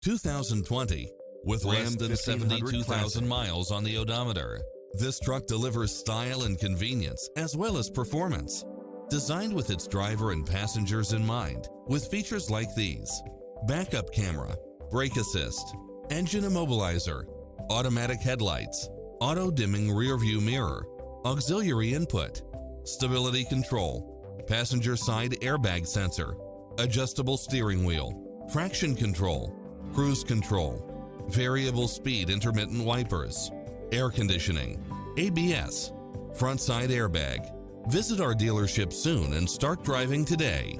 2020, with Ram less than 1500 72,000 Classic. miles on the odometer. This truck delivers style and convenience as well as performance. Designed with its driver and passengers in mind, with features like these: backup camera, brake assist, engine immobilizer, automatic headlights, auto-dimming rear-view mirror, auxiliary input, stability control, passenger side airbag sensor, adjustable steering wheel, traction control, cruise control, variable speed intermittent wipers, air conditioning, ABS, front side airbag. Visit our dealership soon and start driving today.